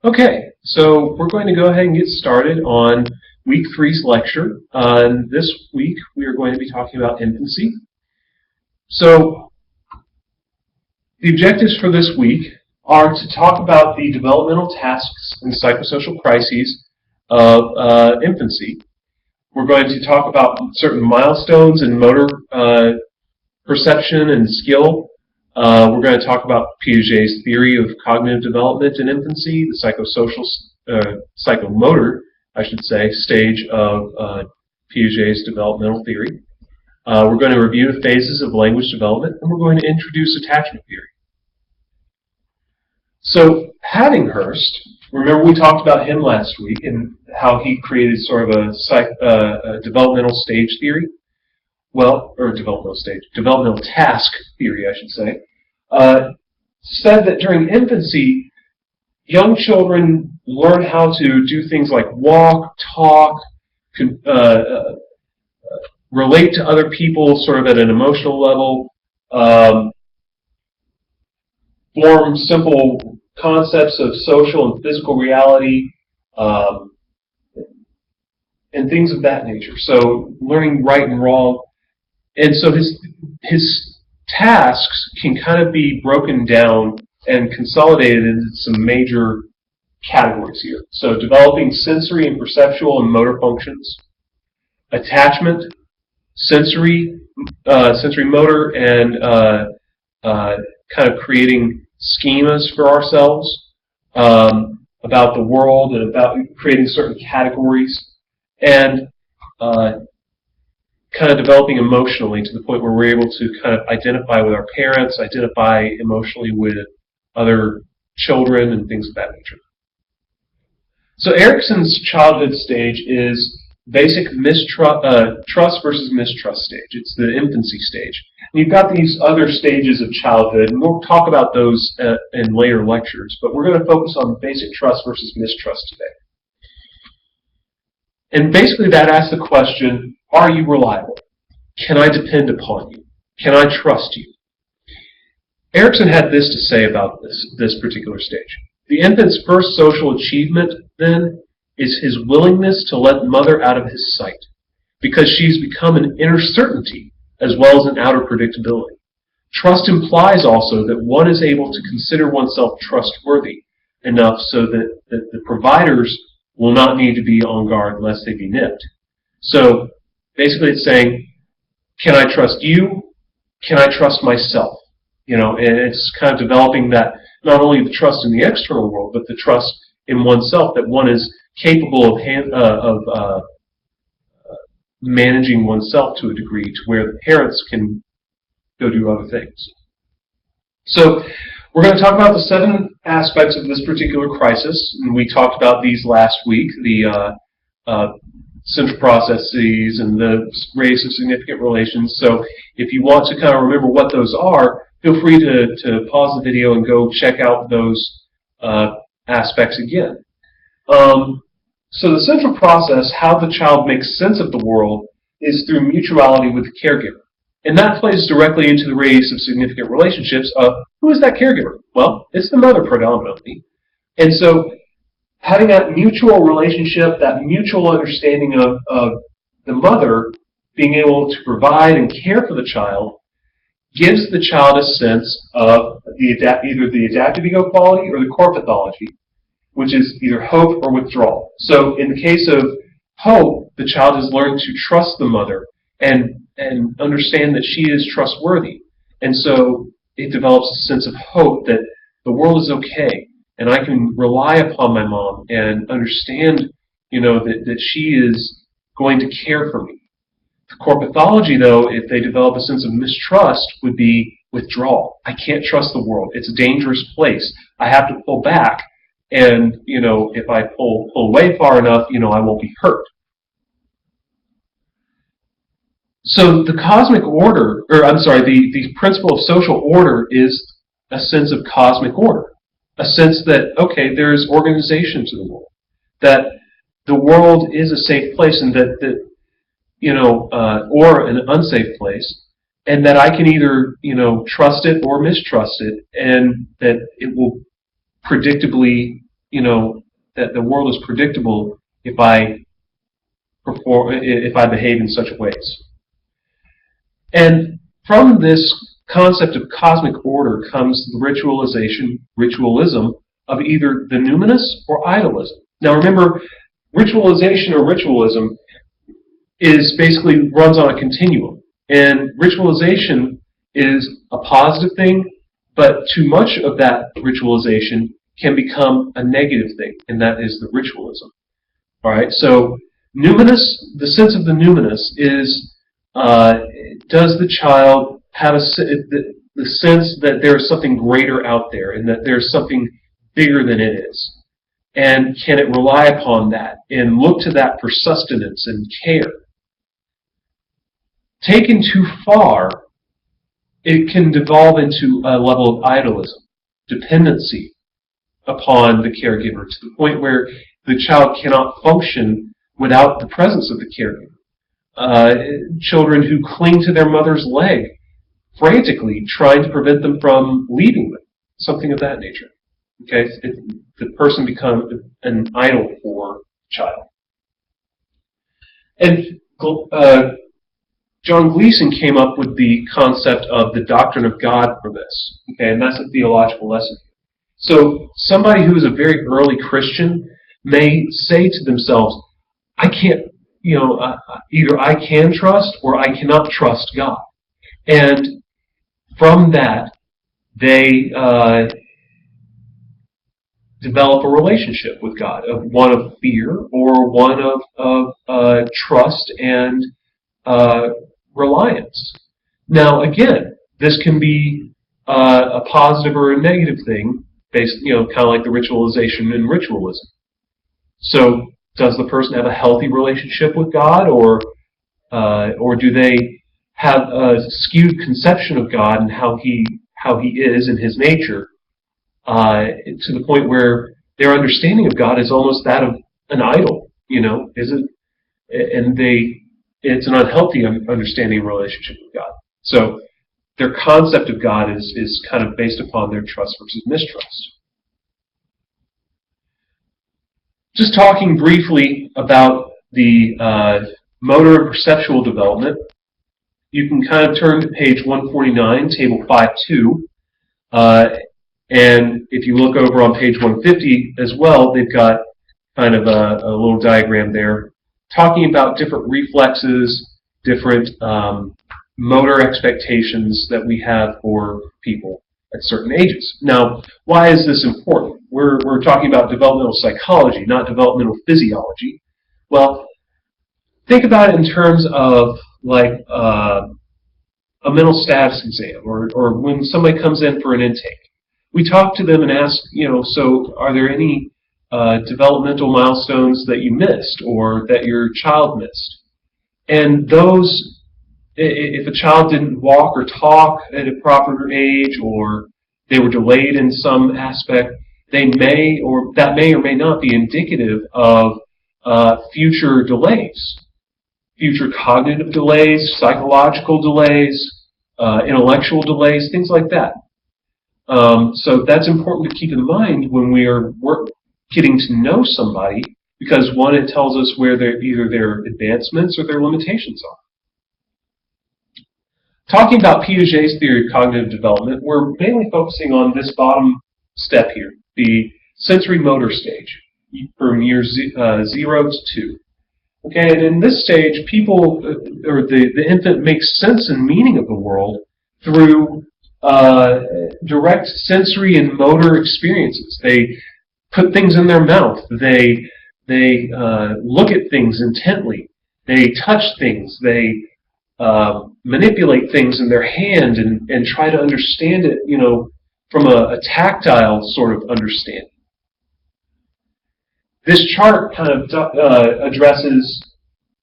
Okay, so we're going to go ahead and get started on week 3's lecture. This week we are going to be talking about infancy. So the objectives for this week are to talk about the developmental tasks and psychosocial crises of infancy. We're going to talk about certain milestones in motor perception and skill. We're going to talk about Piaget's theory of cognitive development in infancy, the psychomotor, I should say, stage of Piaget's developmental theory. We're going to review the phases of language development, and we're going to introduce attachment theory. So, Hattinghurst, remember we talked about him last week and how he created sort of a developmental stage theory? Well, or developmental task theory, I should say, said that during infancy, young children learn how to do things like walk, talk, relate to other people sort of at an emotional level, form simple concepts of social and physical reality, and things of that nature. So learning right and wrong. And so his tasks can kind of be broken down and consolidated into some major categories here. So developing sensory and perceptual and motor functions, attachment, sensory motor, and kind of creating schemas for ourselves about the world and about creating certain categories, and kind of developing emotionally to the point where we're able to kind of identify with our parents, identify emotionally with other children, and things of that nature. So Erikson's childhood stage is basic trust versus mistrust stage. It's the infancy stage. And you've got these other stages of childhood, and we'll talk about those in later lectures, but we're going to focus on basic trust versus mistrust today. And basically that asks the question, are you reliable? Can I depend upon you? Can I trust you? Erikson had this to say about this particular stage. The infant's first social achievement, then, is his willingness to let mother out of his sight, because she's become an inner certainty as well as an outer predictability. Trust implies also that one is able to consider oneself trustworthy enough so that the providers will not need to be on guard lest they be nipped. So basically it's saying, can I trust you? Can I trust myself? You know, and it's kind of developing that, not only the trust in the external world, but the trust in oneself, that one is capable of managing oneself to a degree to where the parents can go do other things. So we're going to talk about the 7 aspects of this particular crisis, and we talked about these last week, the central processes and the race of significant relations. So if you want to kind of remember what those are, feel free to pause the video and go check out those aspects again. So the central process, how the child makes sense of the world, is through mutuality with the caregiver. And that plays directly into the race of significant relationships of who is that caregiver? Well, it's the mother predominantly. And so having that mutual relationship, that mutual understanding of the mother being able to provide and care for the child gives the child a sense of either the adaptive ego quality or the core pathology, which is either hope or withdrawal. So in the case of hope, the child has learned to trust the mother and understand that she is trustworthy. And so it develops a sense of hope that the world is okay, and I can rely upon my mom and understand, you know, that she is going to care for me. The core pathology, though, if they develop a sense of mistrust, would be withdrawal. I can't trust the world. It's a dangerous place. I have to pull back, and, you know, if I pull away far enough, you know, I won't be hurt. So the cosmic order, the principle of social order is a sense of cosmic order. A sense that, okay, there is organization to the world. That the world is a safe place, and that you know, or an unsafe place, and that I can either, you know, trust it or mistrust it, and that it will predictably, that the world is predictable if I behave in such ways. And from this concept of cosmic order comes the ritualism of either the numinous or idolism. Now remember, ritualization or ritualism is basically runs on a continuum. And ritualization is a positive thing, but too much of that ritualization can become a negative thing, and that is the ritualism. All right, so numinous, the sense of the numinous is, does the child have the sense that there's something greater out there and that there's something bigger than it is? And can it rely upon that and look to that for sustenance and care? Taken too far, it can devolve into a level of idolism, dependency upon the caregiver, to the point where the child cannot function without the presence of the caregiver. Children who cling to their mother's leg frantically, trying to prevent them from leaving them, something of that nature. Okay, the person becomes an idol for the child. And John Gleason came up with the concept of the doctrine of God for this. Okay, and that's a theological lesson. So somebody who is a very early Christian may say to themselves, I can't, either I can trust or I cannot trust God. And from that, they develop a relationship with God, one of fear or one of trust and reliance. Now, again, this can be a positive or a negative thing, based, kind of like the ritualization and ritualism. So, does the person have a healthy relationship with God, or do they have a skewed conception of God and how He is in His nature, to the point where their understanding of God is almost that of an idol? Is it? And it's an unhealthy understanding relationship with God. So their concept of God is kind of based upon their trust versus mistrust. Just talking briefly about the motor and perceptual development, you can kind of turn to page 149, table 5.2, and if you look over on page 150 as well, they've got kind of a little diagram there talking about different reflexes, different motor expectations that we have for people at certain ages. Now, why is this important? We're talking about developmental psychology, not developmental physiology. Well, think about it in terms of like a mental status exam, or when somebody comes in for an intake. We talk to them and ask, so are there any developmental milestones that you missed or that your child missed? And those, if a child didn't walk or talk at a proper age, or they were delayed in some aspect, that may or may not be indicative of future delays, future cognitive delays, psychological delays, intellectual delays, things like that. So that's important to keep in mind when we are getting to know somebody, because one, it tells us where either their advancements or their limitations are. Talking about Piaget's theory of cognitive development, we're mainly focusing on this bottom step here, the sensory motor stage, from years 0 to 2. Okay, and in this stage, people, or the infant, makes sense and meaning of the world through direct sensory and motor experiences. They put things in their mouth. They look at things intently. They touch things. They manipulate things in their hand and try to understand it, from a tactile sort of understanding. This chart kind of addresses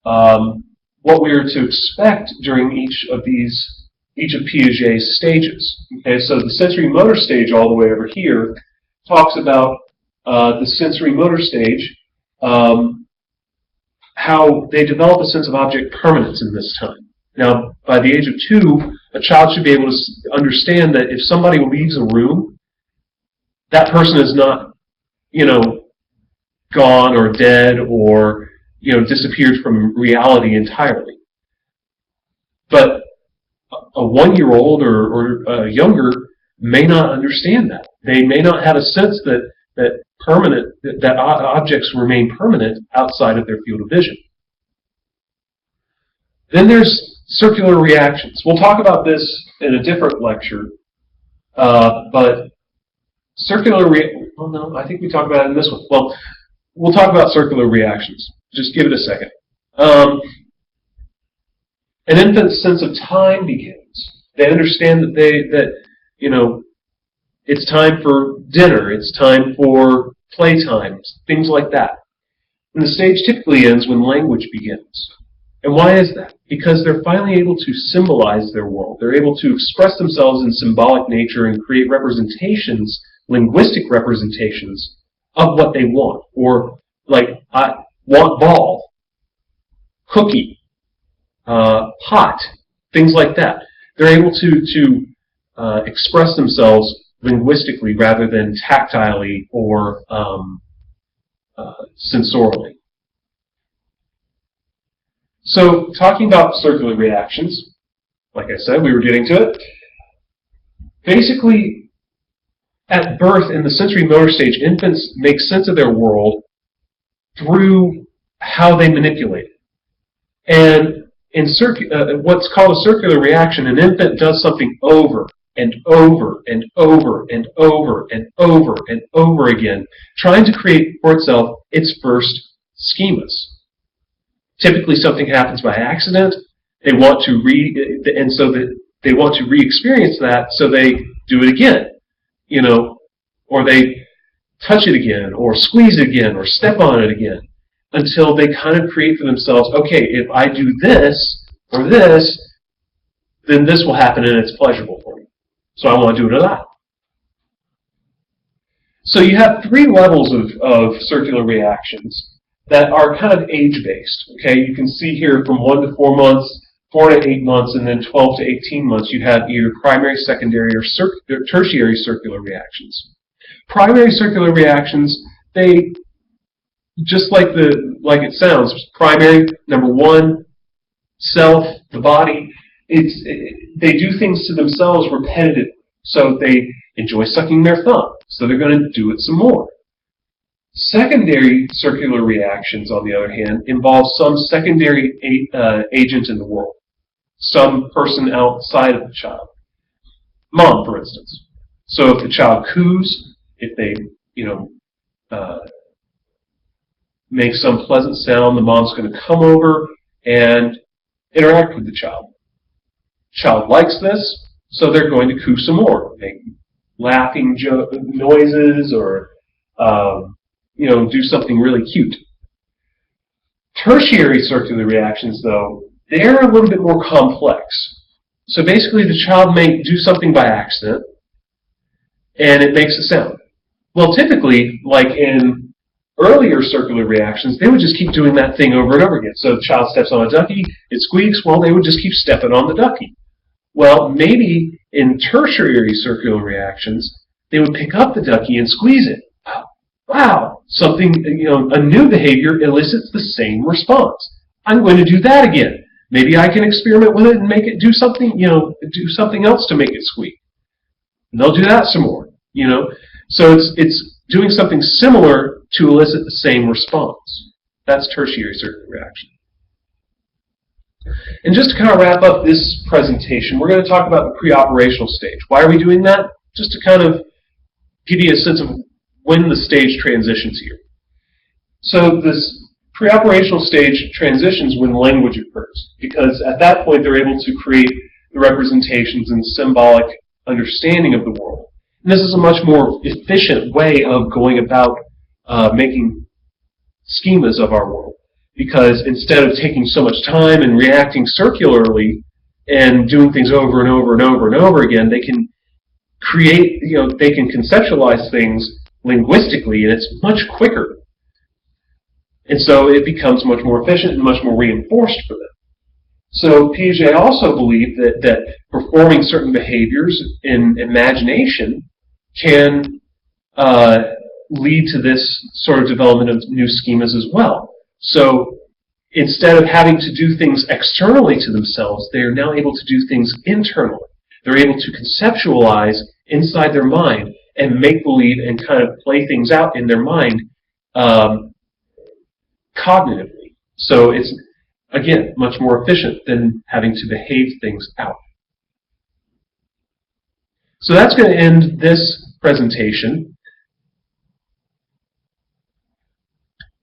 what we are to expect during each of Piaget's stages. Okay, so the sensory motor stage, all the way over here, talks about the sensory motor stage, how they develop a sense of object permanence in this time. Now, by the age of 2, a child should be able to understand that if somebody leaves a room, that person is not, gone or dead or disappeared from reality entirely. But a 1-year-old or younger may not understand that. They may not have a sense that objects remain permanent outside of their field of vision. Then there's circular reactions. We'll talk about this in a different lecture, but I think we talked about it in this one. Well, we'll talk about circular reactions. Just give it a second. An infant's sense of time begins. They understand that it's time for dinner, it's time for playtime, things like that. And the stage typically ends when language begins. And why is that? Because they're finally able to symbolize their world. They're able to express themselves in symbolic nature and create representations, linguistic representations of what they want. Or like, I want ball, cookie, hot, things like that. They're able to express themselves linguistically rather than tactilely or sensorially. So, talking about circular reactions, like I said, we were getting to it. Basically, at birth in the sensory motor stage, infants make sense of their world through how they manipulate it. And in what's called a circular reaction, an infant does something over and over and over and over and over and over again, trying to create for itself its first schemas. Typically, something happens by accident. They want to they want to re-experience that, so they do it again, or they touch it again, or squeeze it again, or step on it again, until they kind of create for themselves, okay, if I do this or this, then this will happen and it's pleasurable for me. So I want to do it a lot. So you have 3 levels of circular reactions that are kind of age-based. Okay, you can see here from 1 to 4 months, 4 to 8 months, and then 12 to 18 months, you have either primary, secondary, or tertiary circular reactions. Primary circular reactions, they, just like it sounds, primary, number 1, self, the body, they do things to themselves repetitively. So they enjoy sucking their thumb, so they're going to do it some more. Secondary circular reactions, on the other hand, involve some secondary agent in the world, some person outside of the child. Mom, for instance. So if the child coos, if they, make some pleasant sound, the mom's going to come over and interact with the child. Child likes this, so they're going to coo some more, make laughing noises, or do something really cute. Tertiary circular reactions, though, they're a little bit more complex. So basically, the child may do something by accident, and it makes a sound. Well, typically, like in earlier circular reactions, they would just keep doing that thing over and over again. So the child steps on a ducky, it squeaks, well, they would just keep stepping on the ducky. Well, maybe in tertiary circular reactions, they would pick up the ducky and squeeze it. Wow, something, a new behavior elicits the same response. I'm going to do that again. Maybe I can experiment with it and make it do something, do something else to make it squeak. And they'll do that some more, So it's doing something similar to elicit the same response. That's tertiary circular reaction. And just to kind of wrap up this presentation, we're going to talk about the pre-operational stage. Why are we doing that? Just to kind of give you a sense of when the stage transitions here. So this pre-operational stage transitions when language occurs, because at that point they're able to create the representations and symbolic understanding of the world. And this is a much more efficient way of going about making schemas of our world, because instead of taking so much time and reacting circularly and doing things over and over and over and over again, they can create, they can conceptualize things linguistically, and it's much quicker. And so it becomes much more efficient and much more reinforced for them. So Piaget also believed that performing certain behaviors in imagination can lead to this sort of development of new schemas as well. So instead of having to do things externally to themselves, they are now able to do things internally. They're able to conceptualize inside their mind and make believe and kind of play things out in their mind cognitively. So it's, again, much more efficient than having to behave things out. So that's going to end this presentation.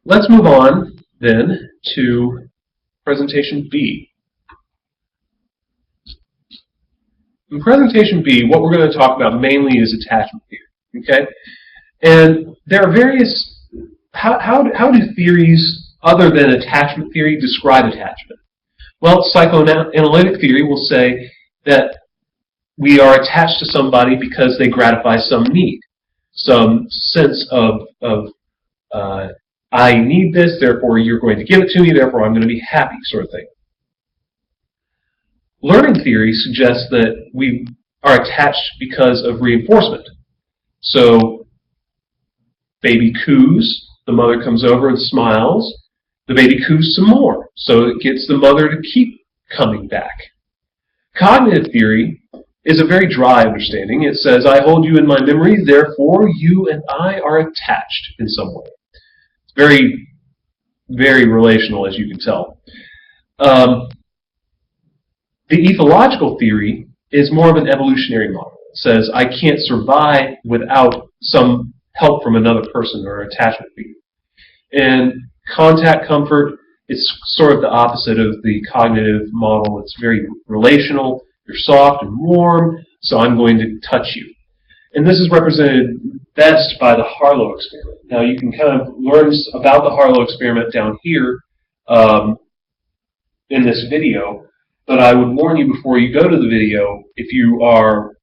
Let's move on then to presentation B. In presentation B, what we're going to talk about mainly is attachment theory. Okay? And there are various, how do theories other than attachment theory describe attachment? Well, psychoanalytic theory will say that we are attached to somebody because they gratify some need, some sense of I need this, therefore you're going to give it to me, therefore I'm going to be happy, sort of thing. Learning theory suggests that we are attached because of reinforcement. So, baby coos, the mother comes over and smiles, the baby coos some more, so it gets the mother to keep coming back. Cognitive theory is a very dry understanding. It says, I hold you in my memory, therefore you and I are attached in some way. It's very, very relational, as you can tell. The ethological theory is more of an evolutionary model. It says, I can't survive without some help from another person or attachment being. And contact comfort is sort of the opposite of the cognitive model. It's very relational. You're soft and warm, so I'm going to touch you. And this is represented best by the Harlow experiment. Now you can kind of learn about the Harlow experiment down here in this video, but I would warn you before you go to the video, if you are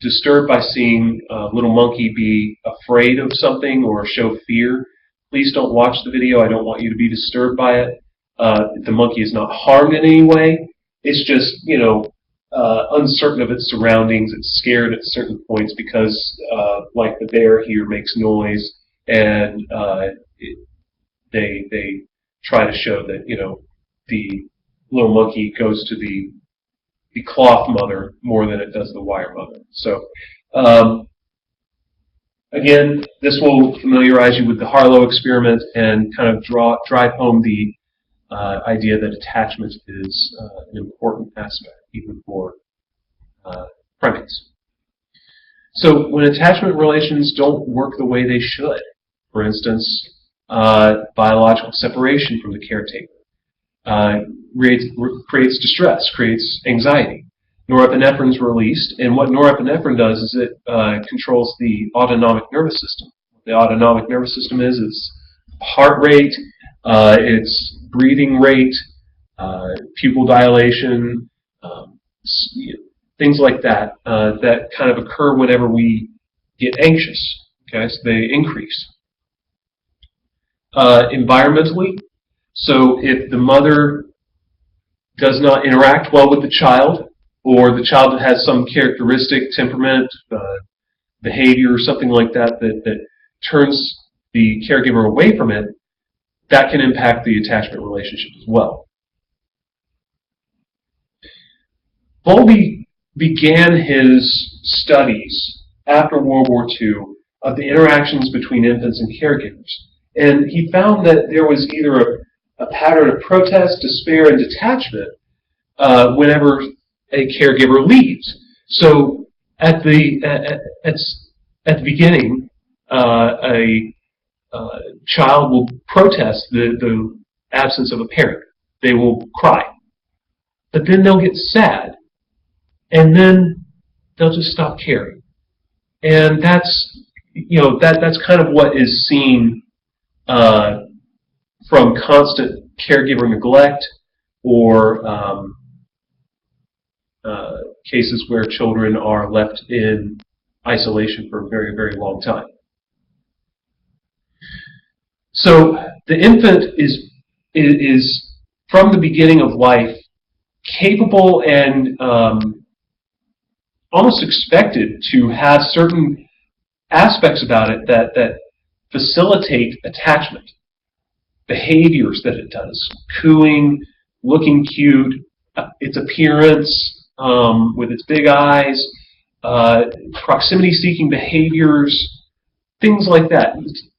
disturbed by seeing a little monkey be afraid of something or show fear, please don't watch the video. I don't want you to be disturbed by it. The monkey is not harmed in any way. It's just, you know, uncertain of its surroundings. It's scared at certain points because, like the bear here, makes noise, and they try to show that, you know, the little monkey goes to the cloth mother more than it does the wire mother. So, again, this will familiarize you with the Harlow experiment and kind of drive home the idea that attachment is an important aspect, even for primates. So when attachment relations don't work the way they should, for instance, biological separation from the caretaker, creates distress, creates anxiety. Norepinephrine is released, and what norepinephrine does is it controls the autonomic nervous system. The autonomic nervous system is its heart rate, its breathing rate, pupil dilation, things like that, that kind of occur whenever we get anxious. Okay, so they increase. Environmentally, so if the mother does not interact well with the child, or the child has some characteristic, temperament, behavior, or something like that, that turns the caregiver away from it, that can impact the attachment relationship as well. Bowlby began his studies after World War II of the interactions between infants and caregivers. And he found that there was either a pattern of protest, despair, and detachment whenever a caregiver leaves. So at the beginning, a child will protest the absence of a parent. They will cry. But then they'll get sad. And then they'll just stop caring. And that's, you know, that's kind of what is seen from constant caregiver neglect, or cases where children are left in isolation for a very, very long time. So the infant is from the beginning of life capable and almost expected to have certain aspects about it that facilitate attachment. Behaviors that it does, cooing, looking cute, its appearance with its big eyes, proximity-seeking behaviors, things like that,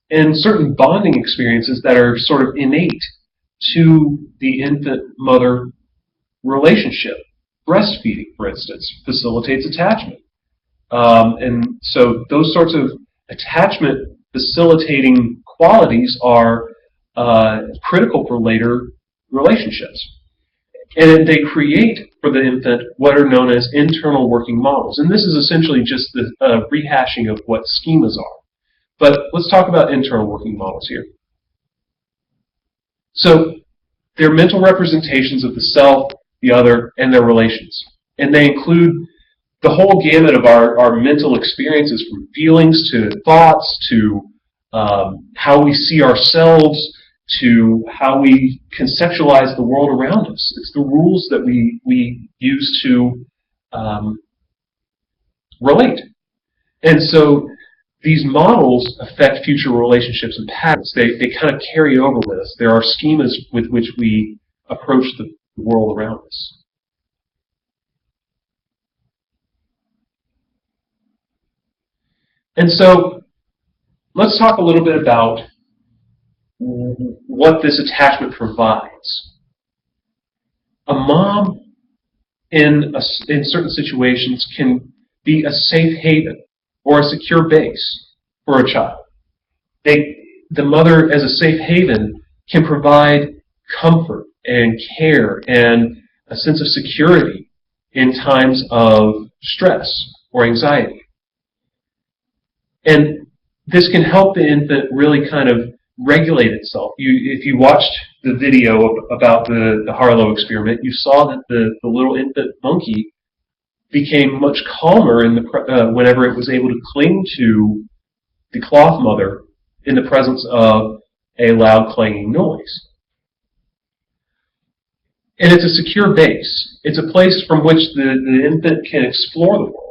and certain bonding experiences that are sort of innate to the infant-mother relationship. Breastfeeding, for instance, facilitates attachment. And so those sorts of attachment facilitating qualities are critical for later relationships. And they create for the infant what are known as internal working models. And this is essentially just the rehashing of what schemas are. But let's talk about internal working models here. So they're mental representations of the self, the other, and their relations. And they include the whole gamut of our mental experiences, from feelings to thoughts to how we see ourselves to how we conceptualize the world around us. It's the rules that we use to relate. And so these models affect future relationships and patterns. They kind of carry over with us. There are schemas with which we approach the world around us. And so let's talk a little bit about what this attachment provides. A mom in certain situations can be a safe haven or a secure base for a child. The mother, as a safe haven, can provide comfort and care and a sense of security in times of stress or anxiety. And this can help the infant really kind of regulate itself. If you watched the video about the Harlow experiment, you saw that the little infant monkey became much calmer whenever it was able to cling to the cloth mother in the presence of a loud clanging noise. And it's a secure base. It's a place from which the infant can explore the world.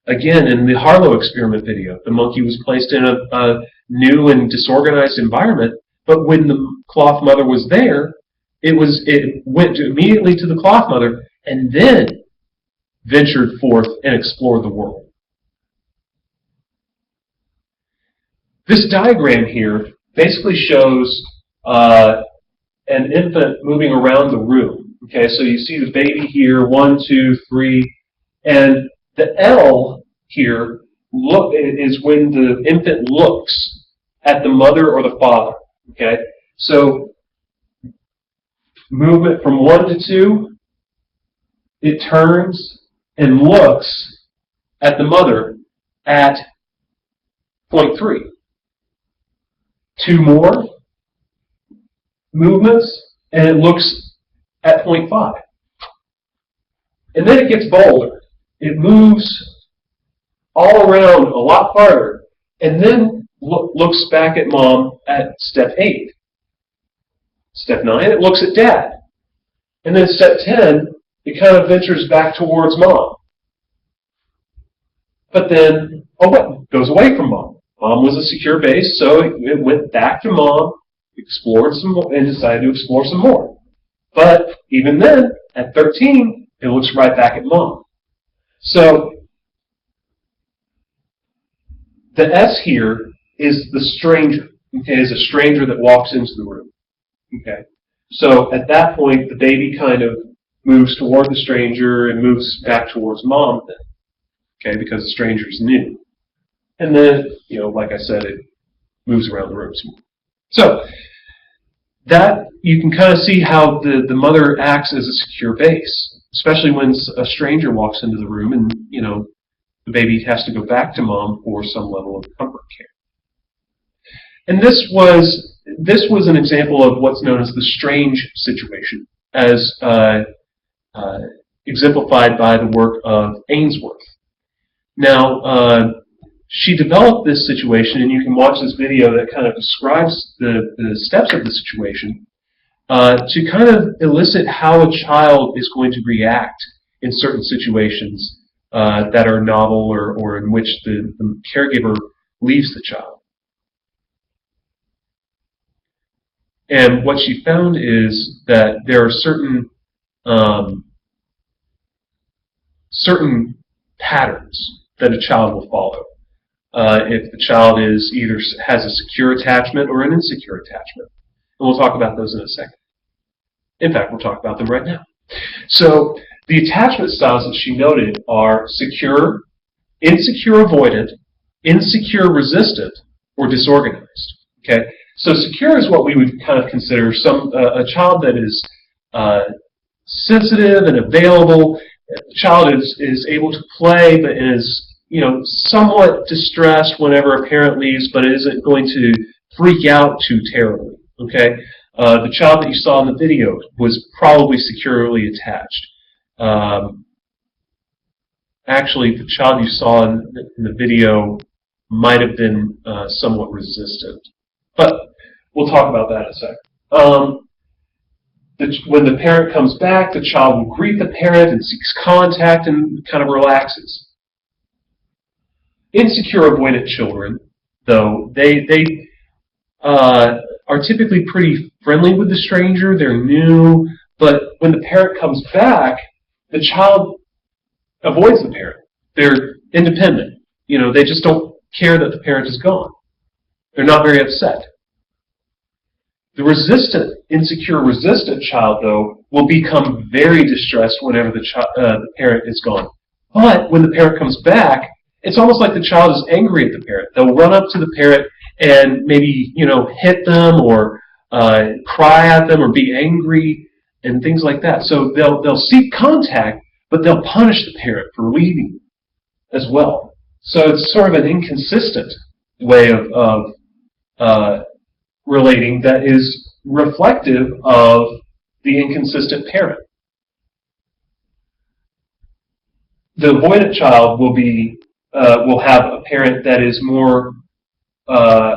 Again, in the Harlow experiment video, the monkey was placed in a new and disorganized environment, but when the cloth mother was there, it went immediately to the cloth mother and then ventured forth and explored the world. This diagram here basically shows an infant moving around the room. Okay, so you see the baby here, 1, 2, 3, and the L here is when the infant looks at the mother or the father. Okay, so movement from 1 to 2, it turns and looks at the mother at point 3. 2 more movements, and it looks at point 5. And then it gets bolder. It moves all around a lot farther, and then looks back at mom at step 8. Step 9, it looks at dad. And then step 10, it kind of ventures back towards mom. But then, goes away from mom. Mom was a secure base, so it went back to mom, explored some more, and decided to explore some more. But even then, at 13, it looks right back at mom. So the S here is the stranger. Okay, is a stranger that walks into the room. Okay, so at that point, the baby kind of moves toward the stranger and moves back towards mom then. Okay, because the stranger's new. And then, like I said, it moves around the room some more. So that you can kind of see how the mother acts as a secure base, especially when a stranger walks into the room and the baby has to go back to mom for some level of comfort care. And this was an example of what's known as the strange situation, as exemplified by the work of Ainsworth. Now, she developed this situation, and you can watch this video that kind of describes the steps of the situation to kind of elicit how a child is going to react in certain situations that are novel or in which the caregiver leaves the child. And what she found is that there are certain patterns that a child will follow. If the child is either has a secure attachment or an insecure attachment. And we'll talk about those in a second. In fact, we'll talk about them right now. So the attachment styles that she noted are secure, insecure avoidant, insecure resistant, or disorganized. Okay, so secure is what we would kind of consider a child that is sensitive and available. The child is able to play, but is somewhat distressed whenever a parent leaves, but isn't going to freak out too terribly. Okay, the child that you saw in the video was probably securely attached. Actually, the child you saw in the video might have been somewhat resistant, but we'll talk about that in a second. When the parent comes back, the child will greet the parent and seeks contact and kind of relaxes. Insecure avoidant children, though, they are typically pretty friendly with the stranger. They're new, but when the parent comes back, the child avoids the parent. They're independent. They just don't care that the parent is gone. They're not very upset. The insecure resistant child, though, will become very distressed whenever the parent is gone. But when the parent comes back, it's almost like the child is angry at the parent. They'll run up to the parent and maybe hit them or cry at them or be angry and things like that. So they'll seek contact, but they'll punish the parent for leaving as well. So it's sort of an inconsistent way of relating that is reflective of the inconsistent parent. The avoidant child will have a parent that is more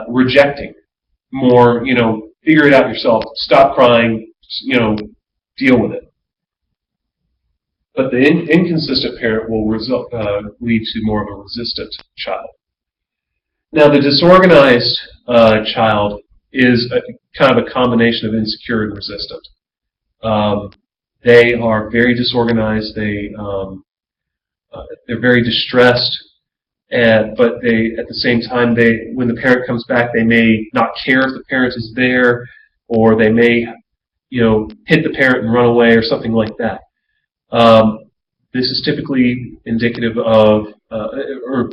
rejecting, more figure it out yourself, stop crying, deal with it. But the inconsistent parent will lead to more of a resistant child. Now, the disorganized child is kind of a combination of insecure and resistant. They are very disorganized. They're very distressed, but at the same time, when the parent comes back, they may not care if the parent is there, or they may hit the parent and run away or something like that. This is typically indicative of, or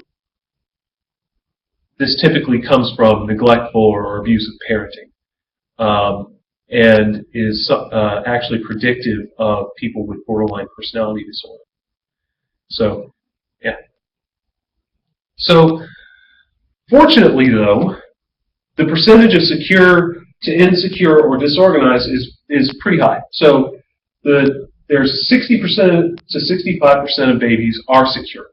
this typically comes from neglectful or abusive parenting, and is actually predictive of people with borderline personality disorder. So, yeah. So, fortunately, though, the percentage of secure to insecure or disorganized is pretty high. So, there's 60% to 65% of babies are secure,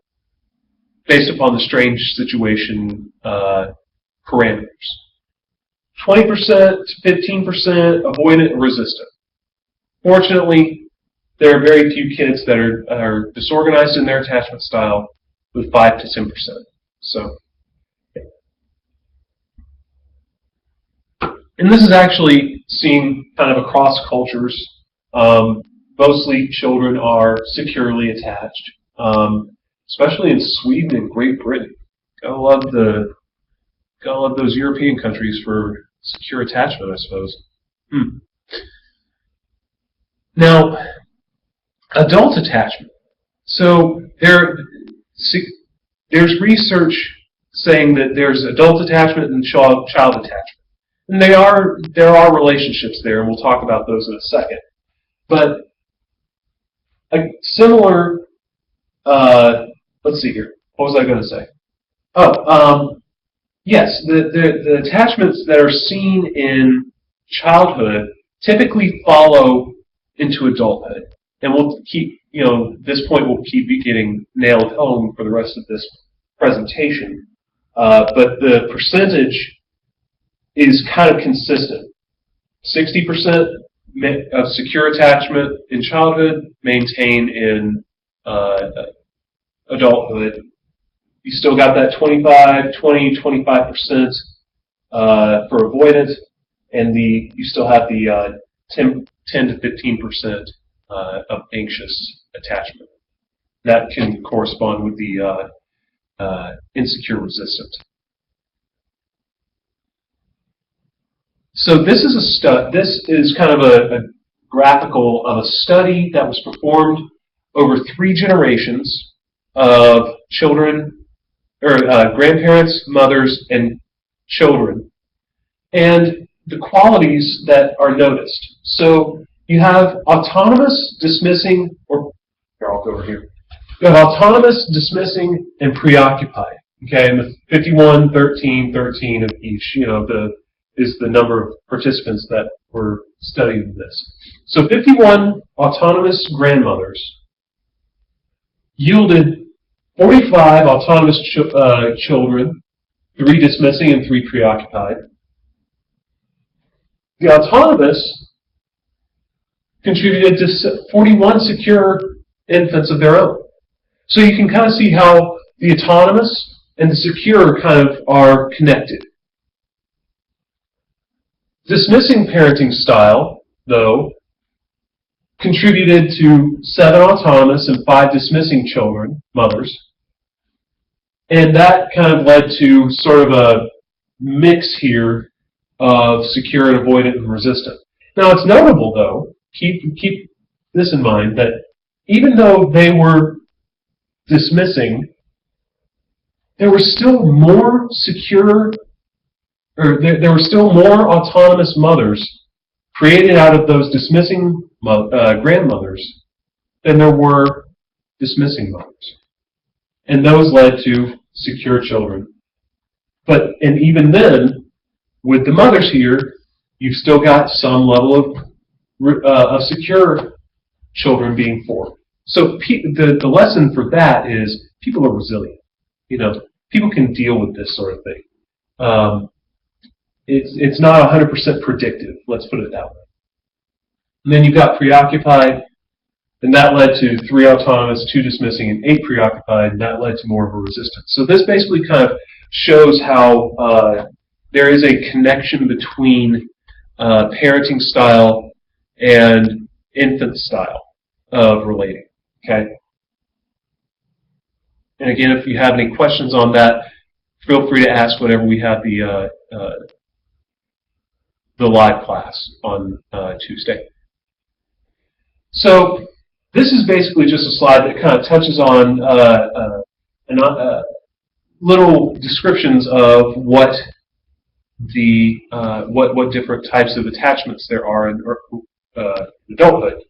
based upon the strange situation parameters. 20% to 15% avoidant and resistant. Fortunately, there are very few kids that are disorganized in their attachment style, with 5 to 10%. So, and this is actually seen kind of across cultures. Mostly children are securely attached, especially in Sweden and Great Britain. Gotta love those European countries for secure attachment, I suppose. Now, adult attachment. So there's research saying that there's adult attachment and child attachment, and there are relationships there, and we'll talk about those in a second. But a similar, let's see here. What was I going to say? Yes, the attachments that are seen in childhood typically follow into adulthood, and we'll keep, this point will keep getting nailed home for the rest of this presentation. But the percentage is kind of consistent. 60% of secure attachment in childhood, maintain in adulthood. You still got that 25% for avoidance, and you still have the 10 to 15% of anxious attachment. That can correspond with the insecure resistant. So this is kind of a graphical of a study that was performed over 3 generations of children, or grandparents, mothers, and children, and the qualities that are noticed. So you have autonomous, dismissing, or here, I'll go over here. You have autonomous, dismissing, and preoccupied. Okay, and the 51, 13, 13 of each, is the number of participants that were studying this. So 51 autonomous grandmothers yielded 45 autonomous children, 3 dismissing and 3 preoccupied. The autonomous contributed to 41 secure infants of their own. So you can kind of see how the autonomous and the secure kind of are connected. Dismissing parenting style, though, contributed to 7 autonomous and 5 dismissing children, mothers. And that kind of led to sort of a mix here of secure and avoidant and resistant. Now it's notable, though, keep this in mind, that even though they were dismissing, there were still more secure, or there were still more autonomous mothers created out of those dismissing grandmothers than there were dismissing mothers. And those led to secure children. And even then, with the mothers here, you've still got some level of secure children being formed. So the lesson for that is people are resilient. People can deal with this sort of thing. It's not 100% predictive, let's put it that way. And then you've got preoccupied, and that led to 3 autonomous, 2 dismissing, and 8 preoccupied, and that led to more of a resistance. So this basically kind of shows how there is a connection between parenting style and infant style of relating. Okay. And again, if you have any questions on that, feel free to ask whenever we have the live class on Tuesday. So this is basically just a slide that kind of touches on little descriptions of what different types of attachments there are in adulthood.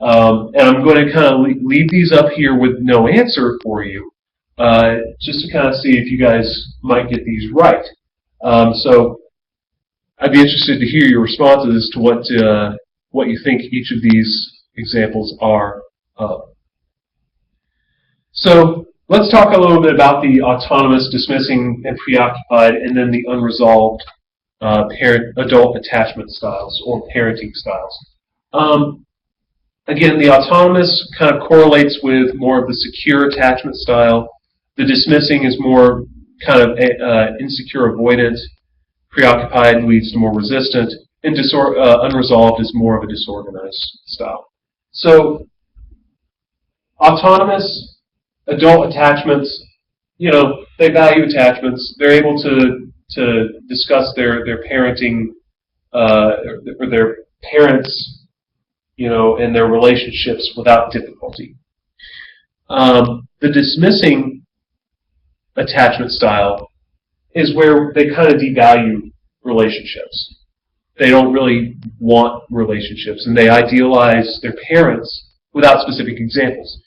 And I'm going to kind of leave these up here with no answer for you, just to kind of see if you guys might get these right. So I'd be interested to hear your responses as to what you think each of these examples are of. So let's talk a little bit about the autonomous, dismissing, and preoccupied, and then the unresolved adult attachment styles or parenting styles. Again, the autonomous kind of correlates with more of the secure attachment style. The dismissing is more kind of insecure avoidant. Preoccupied leads to more resistant. And unresolved is more of a disorganized style. So, autonomous adult attachments, they value attachments. They're able to discuss their parenting or their parents, and their relationships without difficulty. The dismissing attachment style is where they kind of devalue relationships. They don't really want relationships, and they idealize their parents without specific examples.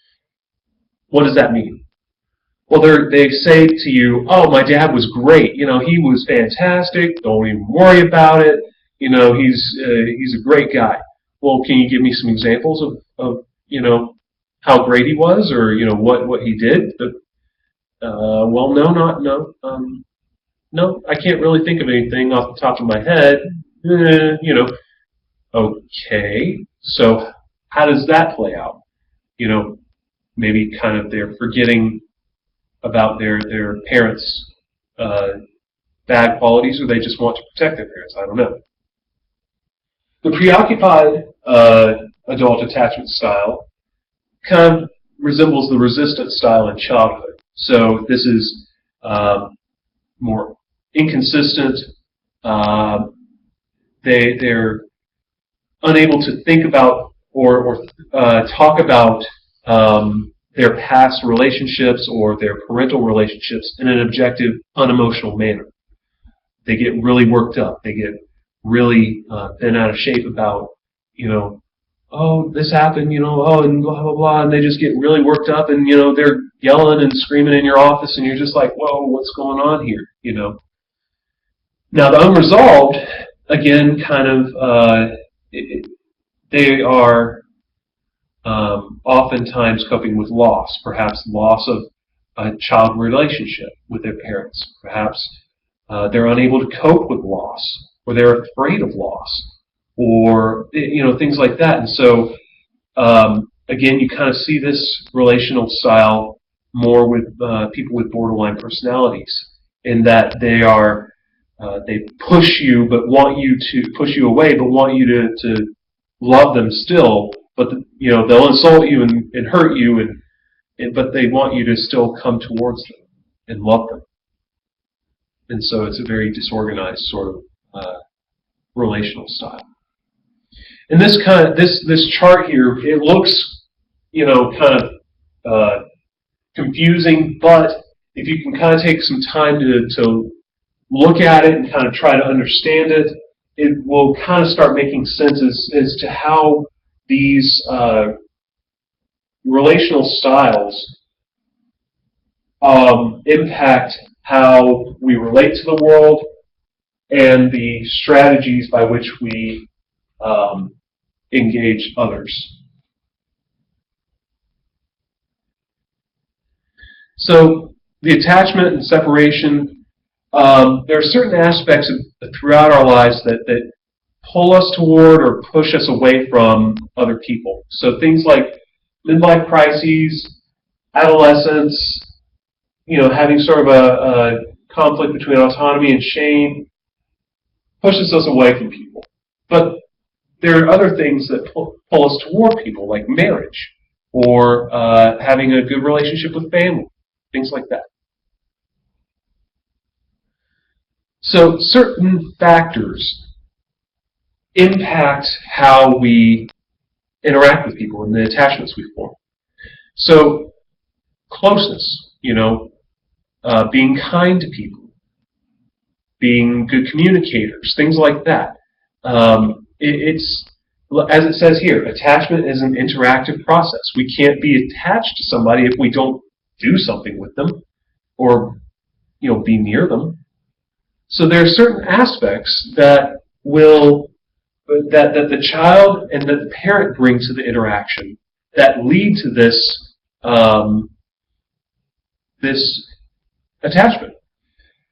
What does that mean? Well, they say to you, "Oh, my dad was great. He was fantastic. Don't even worry about it. He's a great guy." Well, can you give me some examples of how great he was, or what he did? Well, no, I can't really think of anything off the top of my head. Okay, so how does that play out? Maybe kind of they're forgetting about their parents' bad qualities, or they just want to protect their parents. I don't know. The preoccupied adult attachment style kind of resembles the resistant style in childhood. So this is more inconsistent. They're unable to think about or talk about their past relationships or their parental relationships in an objective, unemotional manner. They get really worked up. They get really bent out of shape about, oh, this happened, oh, and blah, blah, blah, and they just get really worked up, and, they're yelling and screaming in your office, and you're just like, whoa, what's going on here, Now, the unresolved, again, kind of, they are oftentimes coping with loss, perhaps loss of a child relationship with their parents. Perhaps they're unable to cope with loss, or they're afraid of loss, or things like that. And so, again, you kind of see this relational style more with people with borderline personalities, in that they push you, but want you to push you away, but want you to love them still. But they'll insult you and hurt you, but they want you to still come towards them and love them. And so it's a very disorganized sort of relational style. And this chart here, it looks kind of confusing, but if you can kind of take some time to look at it and kind of try to understand it, it will kind of start making sense as to how these relational styles impact how we relate to the world and the strategies by which we engage others. So the attachment and separation, there are certain aspects throughout our lives that pull us toward or push us away from other people. So things like midlife crises, adolescence, having sort of a conflict between autonomy and shame, pushes us away from people. But there are other things that pull us toward people, like marriage, or having a good relationship with family, things like that. So certain factors impact how we interact with people and the attachments we form. So closeness, being kind to people, being good communicators, things like that. It's, as it says here, attachment is an interactive process. We can't be attached to somebody if we don't do something with them or be near them. So there are certain aspects that that the child and that the parent bring to the interaction that lead to this this attachment.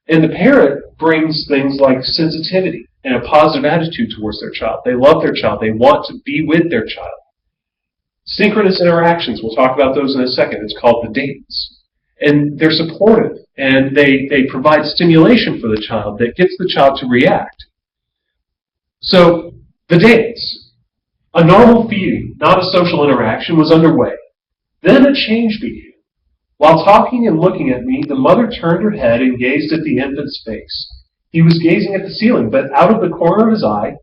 And the parent brings things like sensitivity and a positive attitude towards their child. They love their child. They want to be with their child. Synchronous interactions, we'll talk about those in a second. It's called the dates. And they're supportive, and they provide stimulation for the child that gets the child to react. So, the dates. A normal feeding, not a social interaction, was underway. Then a change began. While talking and looking at me, the mother turned her head and gazed at the infant's face. He was gazing at the ceiling, but out of the corner of his eye,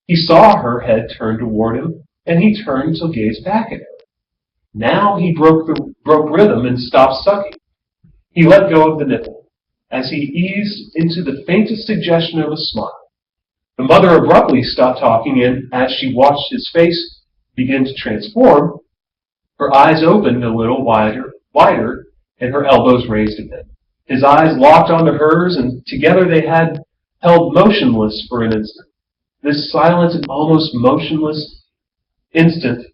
he saw her head turned toward him, and he turned to gaze back at her. Now he broke rhythm and stopped sucking. He let go of the nipple, as he eased into the faintest suggestion of a smile. The mother abruptly stopped talking, and as she watched his face begin to transform, her eyes opened a little wider, and her elbows raised a bit. His eyes locked onto hers, and together they had held motionless for an instant. This silent and almost motionless instant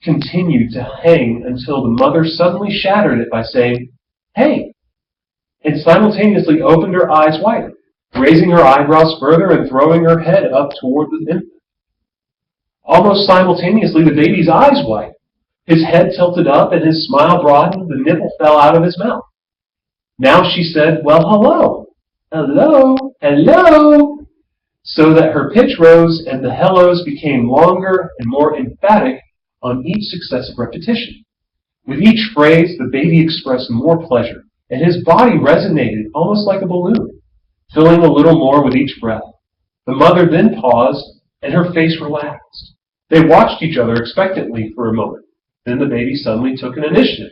continued to hang until the mother suddenly shattered it by saying, "Hey," and simultaneously opened her eyes wider, raising her eyebrows further and throwing her head up toward the infant. Almost simultaneously, the baby's eyes widened. His head tilted up and his smile broadened. The nipple fell out of his mouth. Now she said, "Well, hello, hello, hello." so that her pitch rose and the hellos became longer and more emphatic on each successive repetition. With each phrase, the baby expressed more pleasure, and his body resonated almost like a balloon, filling a little more with each breath. The mother then paused, and her face relaxed. They watched each other expectantly for a moment. Then the baby suddenly took an initiative.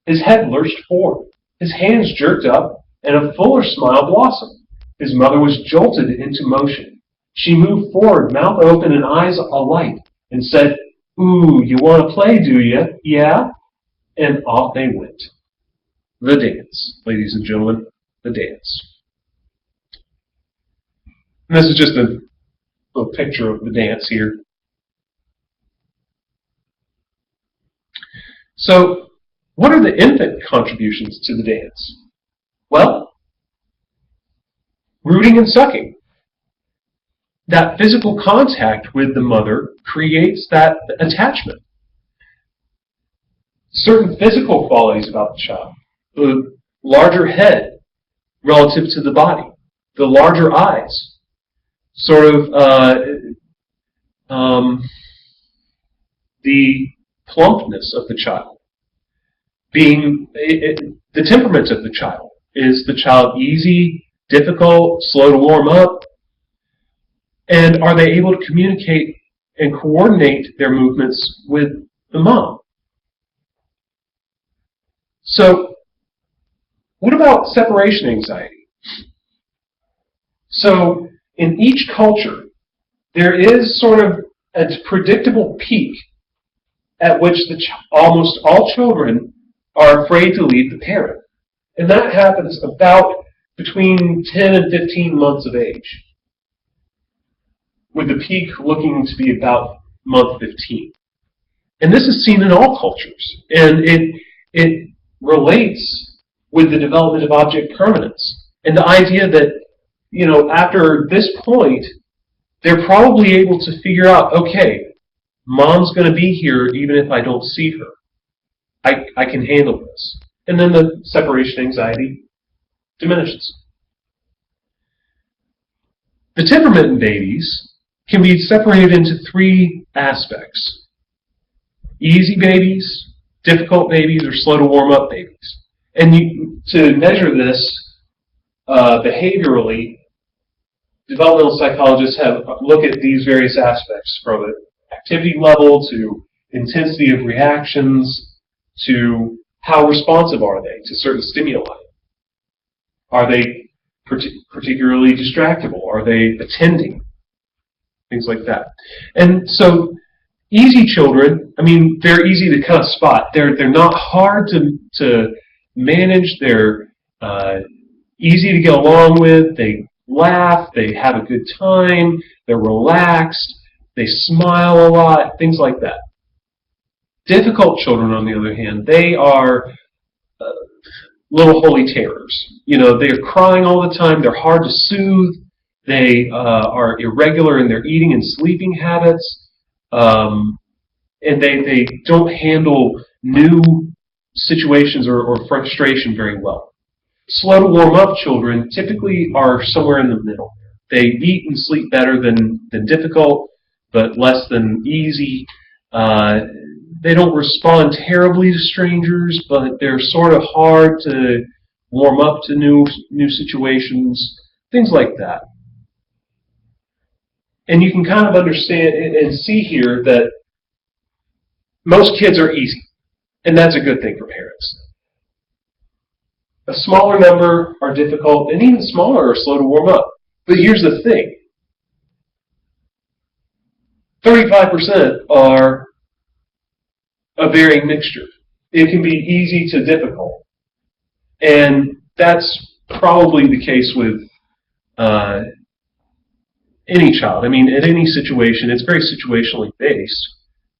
His head lurched forward, his hands jerked up, and a fuller smile blossomed. His mother was jolted into motion. She moved forward, mouth open and eyes alight, and said, "Ooh, you want to play, do you? Yeah?" And off they went. The dance, ladies and gentlemen, the dance. And this is just a little picture of the dance here. So, what are the infant contributions to the dance? Well, rooting and sucking. That physical contact with the mother creates that attachment. Certain physical qualities about the child. The larger head relative to the body. The larger eyes. Sort of the plumpness of the child. The temperament of the child. Is the child easy, difficult, slow to warm up? And are they able to communicate and coordinate their movements with the mom? So, what about separation anxiety? So, in each culture, there is sort of a predictable peak at which almost all children are afraid to leave the parent. And that happens about between 10 and 15 months of age, with the peak looking to be about month 15. And this is seen in all cultures, and it relates with the development of object permanence, and the idea that, after this point, they're probably able to figure out, okay, mom's going to be here even if I don't see her. I can handle this. And then the separation anxiety diminishes. The temperament in babies can be separated into three aspects. Easy babies, difficult babies, or slow to warm up babies. And to measure this behaviorally, developmental psychologists have looked at these various aspects, from activity level to intensity of reactions to how responsive are they to certain stimuli. Are they particularly distractible? Are they attending? Things like that. And so easy children, they're easy to kind of spot. They're not hard to manage. They're easy to get along with. They laugh. They have a good time. They're relaxed. They smile a lot. Things like that. Difficult children, on the other hand, they are little holy terrors. They're crying all the time. They're hard to soothe. They are irregular in their eating and sleeping habits. And they don't handle new situations or frustration very well. Slow to warm up children typically are somewhere in the middle. They eat and sleep better than difficult, but less than easy. They don't respond terribly to strangers, but they're sort of hard to warm up to new situations, things like that. And you can kind of understand and see here that most kids are easy, and that's a good thing for parents. A smaller number are difficult, and even smaller are slow to warm up. But here's the thing. 35% are a varying mixture. It can be easy to difficult. And that's probably the case with any child. At any situation, it's very situationally based.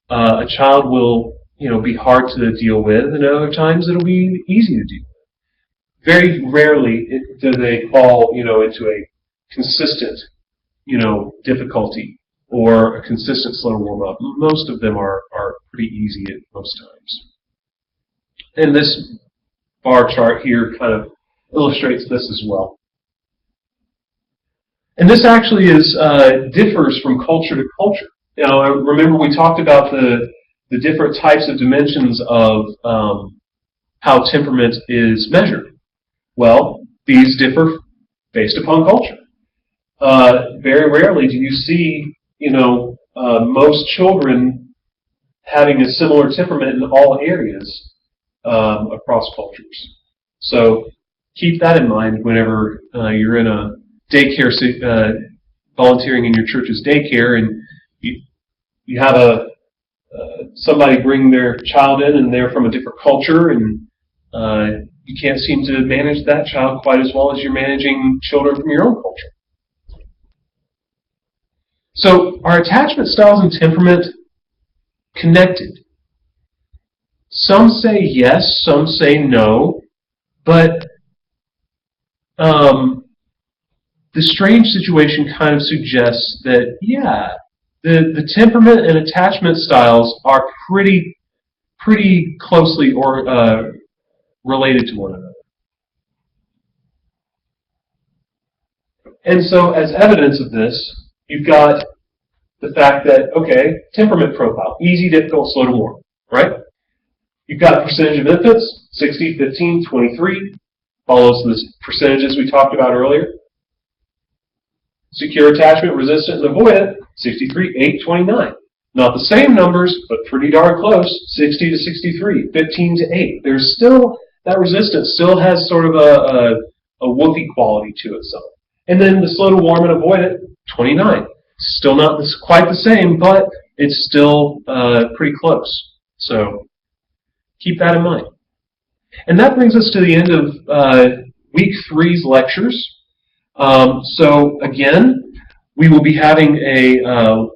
A child will, be hard to deal with, and at other times it'll be easy to deal with. Very rarely do they fall, into a consistent, difficulty or a consistent slow warm-up. Most of them are pretty easy at most times. And this bar chart here kind of illustrates this as well. And this actually differs from culture to culture. You know, remember we talked about the different types of dimensions of how temperament is measured. Well, these differ based upon culture. Very rarely do you see, most children having a similar temperament in all areas across cultures. So keep that in mind whenever you're in a daycare, volunteering in your church's daycare, and you have somebody bring their child in, and they're from a different culture, and you can't seem to manage that child quite as well as you're managing children from your own culture. So are attachment styles and temperament connected? Some say yes, some say no, but the strange situation kind of suggests that, yeah, the temperament and attachment styles are pretty closely related to one another. And so as evidence of this, you've got the fact that, okay, temperament profile, easy, difficult, slow to warm, right? You've got percentage of infants, 60, 15, 23, follows the percentages we talked about earlier. Secure attachment, resistant, and avoidant, 63, 8, 29. Not the same numbers, but pretty darn close, 60 to 63, 15 to 8. There's still, that resistance still has sort of a woofy quality to itself. And then the slow to warm and avoidant, 29. Still not quite the same, but it's still pretty close. So keep that in mind. And that brings us to the end of week 3's lectures. So again, we will be having a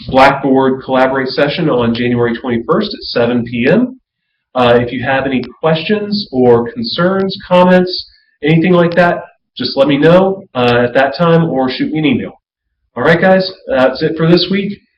Blackboard Collaborate session on January 21st at 7 p.m. If you have any questions or concerns, comments, anything like that, just let me know at that time or shoot me an email. All right, guys, that's it for this week.